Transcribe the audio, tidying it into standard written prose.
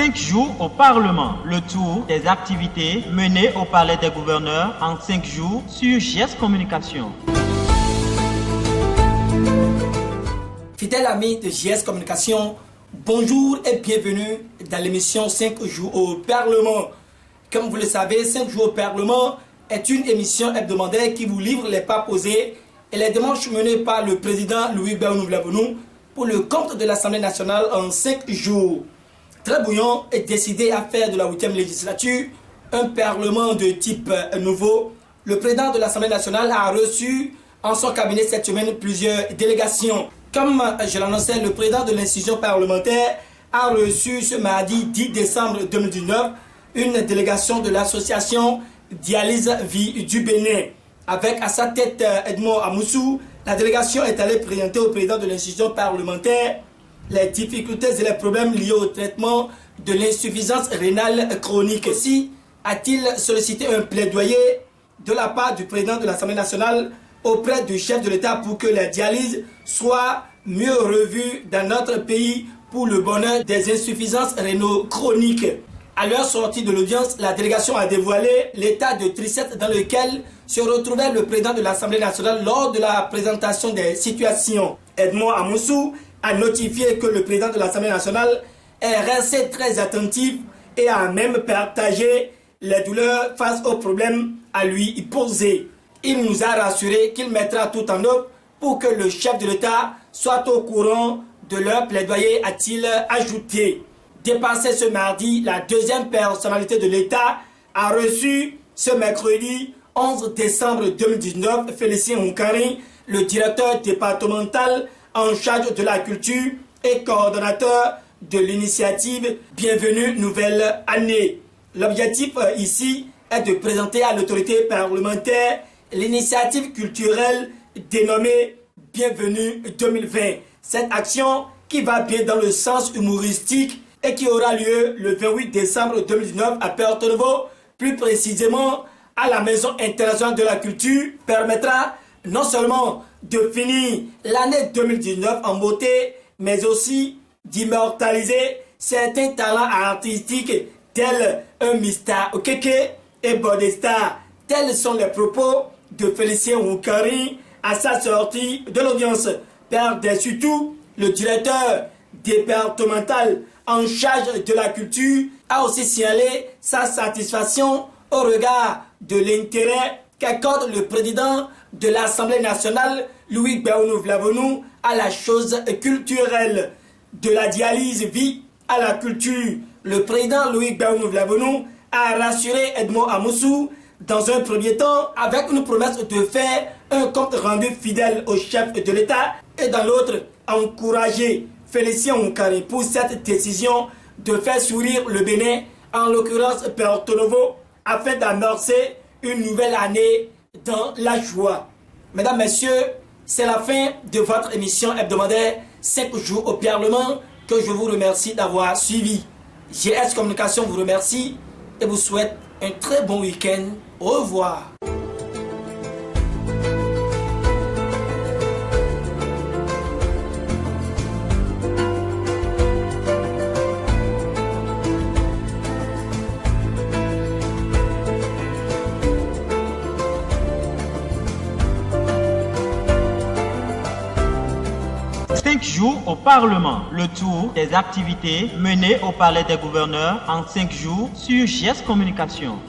5 jours au Parlement, le tour des activités menées au Palais des gouverneurs en 5 jours sur GS Communication. Fidèles amis de GS Communication, bonjour et bienvenue dans l'émission 5 jours au Parlement. Comme vous le savez, 5 jours au Parlement est une émission hebdomadaire qui vous livre les pas posés et les démarches menées par le président Louis Béounou pour le compte de l'Assemblée nationale en 5 jours. Très bouillant et décidé à faire de la 8e législature un Parlement de type nouveau, le président de l'Assemblée nationale a reçu en son cabinet cette semaine plusieurs délégations. Comme je l'annonçais, le président de l'institution parlementaire a reçu ce mardi 10 décembre 2019 une délégation de l'association Dialyse Vie du Bénin. Avec à sa tête Edmond Amoussou, la délégation est allée présenter au président de l'institution parlementaire les difficultés et les problèmes liés au traitement de l'insuffisance rénale chronique. Aussi, a-t-il sollicité un plaidoyer de la part du président de l'Assemblée nationale auprès du chef de l'État pour que la dialyse soit mieux revue dans notre pays pour le bonheur des insuffisances rénales chroniques. À leur sortie de l'audience, la délégation a dévoilé l'état de tristesse dans lequel se retrouvait le président de l'Assemblée nationale lors de la présentation des situations. Edmond Amoussou a notifié que le président de l'Assemblée nationale est resté très attentif et a même partagé les douleurs face aux problèmes à lui posés. Il nous a rassuré qu'il mettra tout en œuvre pour que le chef de l'État soit au courant de leur plaidoyer, a-t-il ajouté. Dépassé ce mardi, la deuxième personnalité de l'État a reçu ce mercredi 11 décembre 2019 Félicien Oukari, le directeur départemental en charge de la culture et coordonnateur de l'initiative Bienvenue Nouvelle Année. L'objectif ici est de présenter à l'autorité parlementaire l'initiative culturelle dénommée Bienvenue 2020. Cette action qui va bien dans le sens humoristique et qui aura lieu le 28 décembre 2019 à Porto-Novo, plus précisément à la Maison internationale de la culture, permettra non seulement de finir l'année 2019 en beauté, mais aussi d'immortaliser certains talents artistiques tels un Mr. Okeke et Bodesta. Tels sont les propos de Félicien Oukari à sa sortie de l'audience. Par-dessus tout, le directeur départemental en charge de la culture a aussi signalé sa satisfaction au regard de l'intérêt qu'accorde le président de l'Assemblée nationale, Louis Béounou, à la chose culturelle. De la dialyse vie à la culture, le président Louis Béounou a rassuré Edmond Amoussou dans un premier temps avec une promesse de faire un compte rendu fidèle au chef de l'État et dans l'autre, encourager Félicien Oukari pour cette décision de faire sourire le Bénin, en l'occurrence Porto-Novo, afin d'amorcer une nouvelle année dans la joie. Mesdames, Messieurs, c'est la fin de votre émission hebdomadaire 5 jours au Parlement que je vous remercie d'avoir suivi. GS Communication vous remercie et vous souhaite un très bon week-end. Au revoir. Cinq jours au Parlement, le tour des activités menées au Palais des gouverneurs en 5 jours sur GS Communication.